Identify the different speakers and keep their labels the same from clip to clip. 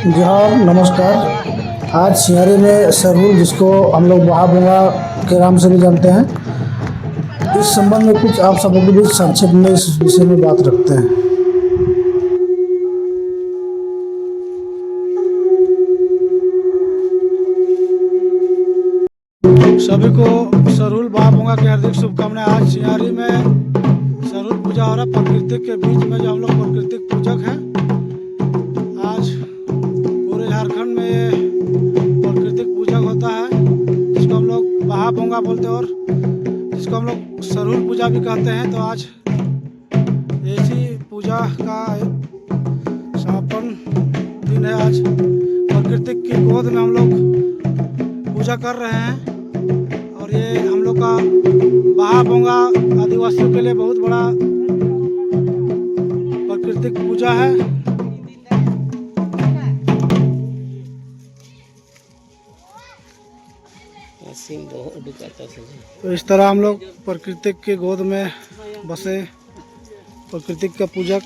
Speaker 1: जी हाँ, नमस्कार। आज सिंहारी में सरहुल, जिसको हम लोग बहाबुंगा के नाम से भी जानते हैं, इस संबंध में कुछ आप सबों के बीच संक्षिप्त में इस विषय में बात रखते हैं।
Speaker 2: सभी को सरहुल बहाबुंगा की हार्दिक शुभकामनाएं। आज सिंहारी में सरहुल पूजा हो रहा है। प्रकृति के बीच में जो हम लोग प्राकृतिक पूजक हैं, आज पूरे झारखंड में ये प्राकृतिक पूजक होता है, जिसको हम लोग बहाबुंगा बोलते हैं और जिसको हम लोग सरहुल पूजा भी कहते हैं। तो आज ऐसी पूजा का समापन दिन है। आज प्रकृति की गोद में हम लोग पूजा कर रहे हैं और ये हम लोग का बहाबुंगा आदिवासियों के लिए बहुत बड़ा प्राकृतिक पूजा है। तो इस तरह हम लोग प्रकृति की गोद में बसे प्राकृतिक का पूजक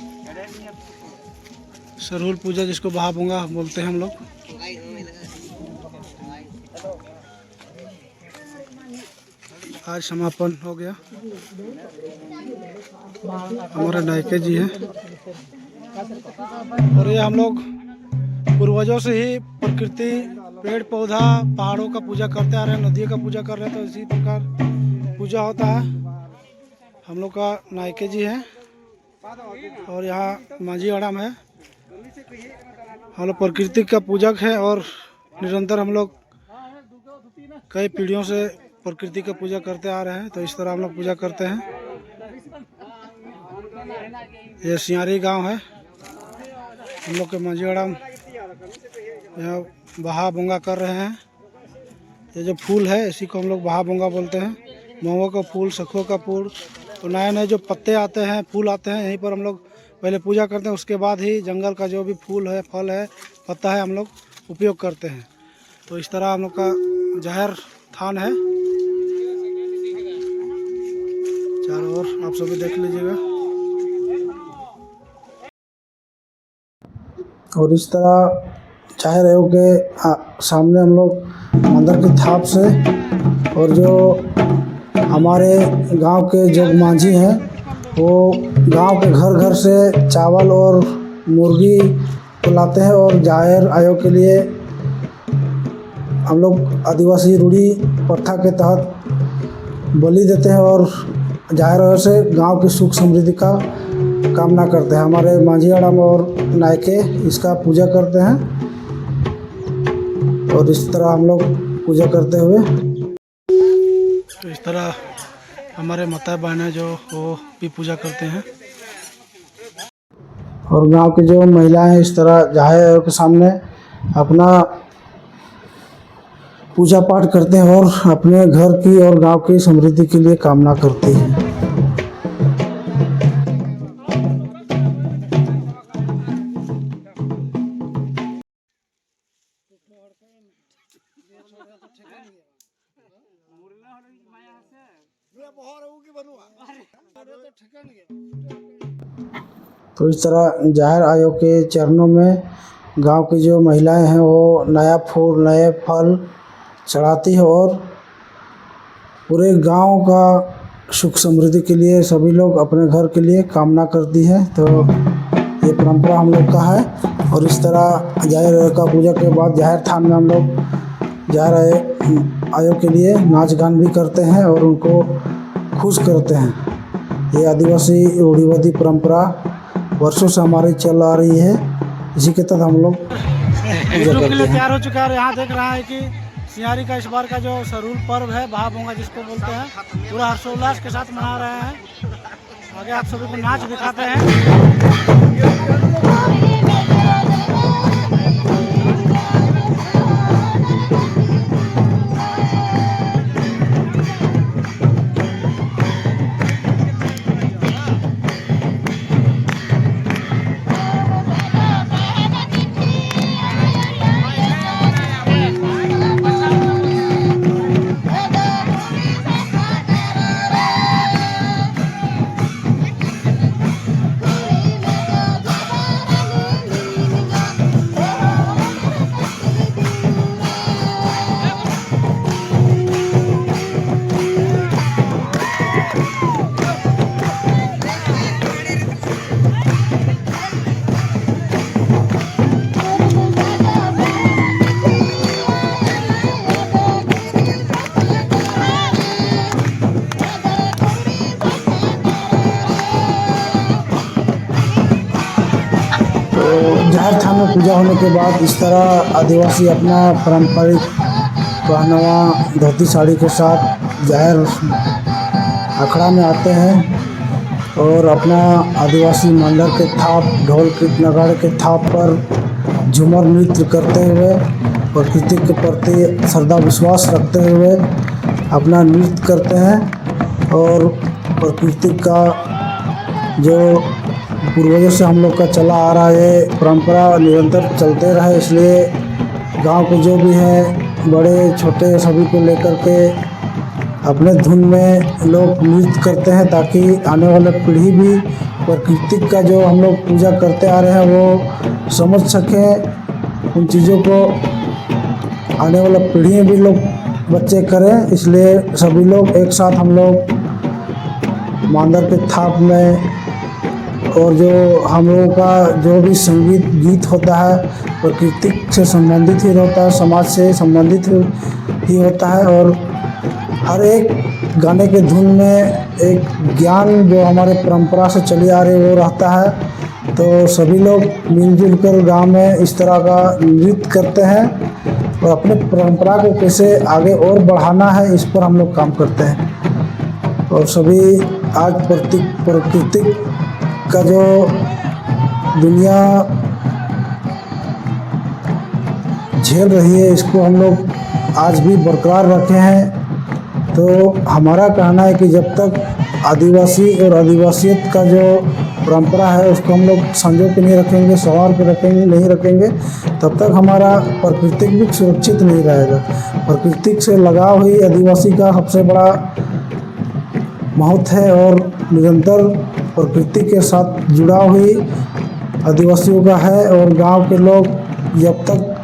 Speaker 2: सरहुल पूजा, जिसको बहाबुंगा बोलते हैं हम लोग। आज समापन हो गया। हमारे नायके जी हैं और ये हम लोग पूर्वजों से ही प्रकृति, पेड़ पौधा, पहाड़ों का पूजा करते आ रहे हैं, नदियों का पूजा कर रहे हैं। तो इसी प्रकार पूजा होता है। हम लोग का नायके जी हैं और यहाँ माझी अड़ाम है। हम लोग प्रकृति का पूजक है और निरंतर हम लोग कई पीढ़ियों से प्रकृति का पूजा करते आ रहे हैं। तो इस तरह हम लोग पूजा करते हैं। ये सिंहारी गांव है। हम लोग के माझी अड़ाम यहाँ बहाबुंगा कर रहे हैं। ये जो फूल है, इसी को हम लोग बहाबुंगा बोलते हैं। महुआ का फूल, सखुआ का फूल, तो नए नए जो पत्ते आते हैं, फूल आते हैं, यहीं पर हम लोग पहले पूजा करते हैं। उसके बाद ही जंगल का जो भी फूल है, फल है, पत्ता है, हम लोग उपयोग करते हैं। तो इस तरह हम लोग का जाहिर थान है। चारों ओर आप सभी देख लीजिएगा।
Speaker 1: और इस तरह चाहे रहे हो के सामने हम लोग मंदिर की थाप से, और जो हमारे गांव के जो मांझी हैं, वो गांव के घर घर से चावल और मुर्गी को लाते हैं और जाहिर आयोग के लिए हम लोग आदिवासी रूढ़ी प्रथा के तहत बलि देते हैं और जाहिर आयोग से गांव की सुख समृद्धि का कामना करते हैं। हमारे माझी अड़ाम और नायके इसका पूजा करते हैं और इस तरह हम लोग पूजा करते हुए,
Speaker 2: तो इस तरह हमारे माता बहनें जो वो भी पूजा करते हैं।
Speaker 1: और गांव की जो महिलाएं इस तरह जाहिर के सामने अपना पूजा पाठ करते हैं और अपने घर की और गांव की समृद्धि के लिए कामना करती हैं। तो इस तरह जाहिर आयोग के चरणों में गांव की जो महिलाएं हैं, वो नया फूल, नए फल चढ़ाती है और पूरे गांव का सुख समृद्धि के लिए सभी लोग अपने घर के लिए कामना करती है। तो ये परंपरा हम लोग का है। और इस तरह जाहिर आयोग का पूजा के बाद जाहिर थान में हम लोग जाहिर आयोग के लिए नाच गान भी करते हैं और उनको खुश करते हैं। ये आदिवासी रूढ़िवादी परंपरा वर्षों से हमारी चल आ रही है। इसी के तहत हम लोग
Speaker 2: के लिए तैयार हो चुका है। यहाँ देख रहा है कि सिंहारी का इस बार का जो सरहुल पर्व है, बहाबुंगा जिसको बोलते हैं, पूरा हर्षोल्लास के साथ मना रहे हैं। आगे आप सभी को नाच दिखाते हैं।
Speaker 1: में पूजा होने के बाद इस तरह आदिवासी अपना पारंपरिक पहनावा धोती साड़ी के साथ जाहिर अखाड़ा में आते हैं और अपना आदिवासी मंडल के थाप, ढोल के नगाड़े के थाप पर झूमर नृत्य करते हुए प्रकृति के प्रति श्रद्धा विश्वास रखते हुए अपना नृत्य करते हैं। और प्रकृति का जो पूर्वजों से हम लोग का चला आ रहा है ये परंपरा निरंतर चलते रहे, इसलिए गांव के जो भी हैं बड़े छोटे सभी को लेकर के अपने धुन में लोग नृत्य करते हैं ताकि आने वाले पीढ़ी भी प्रकृति का जो हम लोग पूजा करते आ रहे हैं वो समझ सकें, उन चीज़ों को आने वाला पीढ़ी भी लोग बच्चे करें। इसलिए सभी लोग एक साथ हम लोग मांदर के थाप में और जो हम लोगों का जो भी संगीत गीत होता है प्रकृति से संबंधित ही होता है, समाज से संबंधित ही होता है। और हर एक गाने के धुन में एक ज्ञान जो हमारे परंपरा से चली आ रही है वो रहता है। तो सभी लोग मिलजुल कर गाँव में इस तरह का नृत्य करते हैं और अपने परंपरा को कैसे आगे और बढ़ाना है इस पर हम लोग काम करते हैं। और सभी आज प्रकृति का जो दुनिया झेल रही है इसको हम लोग आज भी बरकरार रखे हैं। तो हमारा कहना है कि जब तक आदिवासी और आदिवासियत का जो परंपरा है उसको हम लोग संजो के नहीं रखेंगे, संवार के रखेंगे नहीं रखेंगे, तब तक हमारा प्रकृति भी सुरक्षित नहीं रहेगा। प्रकृति से लगाव ही आदिवासी का सबसे बड़ा महत्व है और निरंतर प्रकृति के साथ जुड़ाव ही आदिवासियों का है। और गांव के लोग जब तक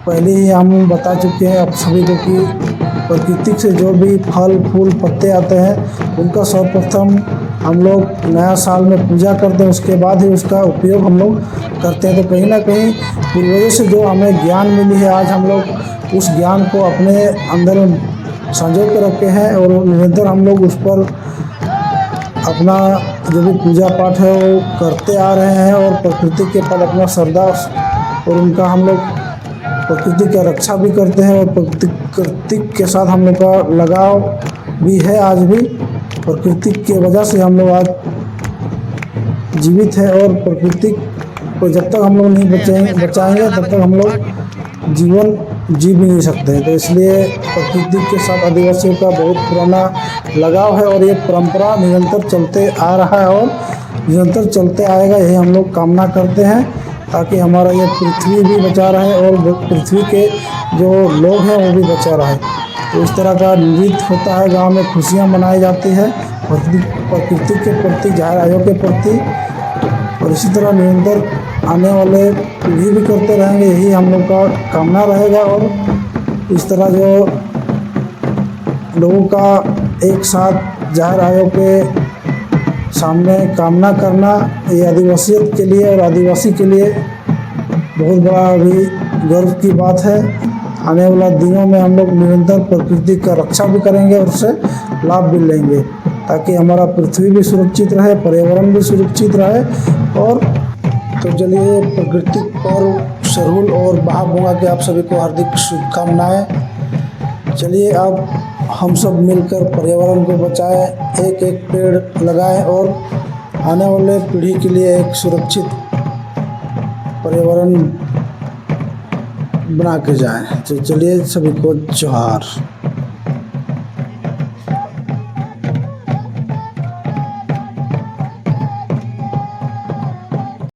Speaker 1: पहले ही हम बता चुके हैं आप सभी को कि प्रकृति से जो भी फल फूल पत्ते आते हैं उनका सर्वप्रथम हम लोग नया साल में पूजा करते हैं, उसके बाद ही उसका उपयोग हम लोग करते हैं। तो कहीं ना कहीं पूर्वजों से जो हमें ज्ञान मिली है आज हम लोग उस ज्ञान को अपने अंदर संजो के रखे हैं और निरंतर हम लोग उस पर अपना जो भी पूजा पाठ है वो करते आ रहे हैं। और प्रकृति के पर अपना श्रद्धा और उनका हम लोग प्रकृति का रक्षा भी करते हैं और प्रकृति के साथ हम लोग का लगाव भी है। आज भी प्रकृति की वजह से हम लोग आज जीवित है और प्रकृति को जब तक हम लोग नहीं बचाएंगे तब तक हम लोग जीवन जी भी नहीं सकते। तो इसलिए प्रकृति के साथ आदिवासियों का बहुत पुराना लगाव है और ये परंपरा निरंतर चलते आ रहा है और निरंतर चलते आएगा, यही हम लोग कामना करते हैं ताकि हमारा ये पृथ्वी भी बचा रहे और पृथ्वी के जो लोग हैं वो भी बचा रहे। तो इस तरह का नृत्य होता है, गांव में खुशियां मनाई जाती है प्रकृति के प्रति, जाहिर आयों के प्रति। और इसी तरह निरंतर आने वाले पीढ़ी भी करते रहेंगे, यही हम लोग का कामना रहेगा। और इस तरह जो लोगों का एक साथ जाहिर आयों के सामने कामना करना ये आदिवासियत के लिए और आदिवासी के लिए बहुत बड़ा अभी गर्व की बात है। आने वाला दिनों में हम लोग निरंतर प्रकृति का रक्षा भी करेंगे और उससे लाभ भी लेंगे ताकि हमारा पृथ्वी भी सुरक्षित रहे, पर्यावरण भी सुरक्षित रहे। और तो चलिए प्रकृति पर्व सरहुल और बहाबोंगा के आप सभी को हार्दिक शुभकामनाएं। चलिए अब हम सब मिलकर पर्यावरण को बचाएं, एक एक पेड़ लगाएं और आने वाले पीढ़ी के लिए एक सुरक्षित पर्यावरण बना के जाएं। तो चलिए सभी को जोहार।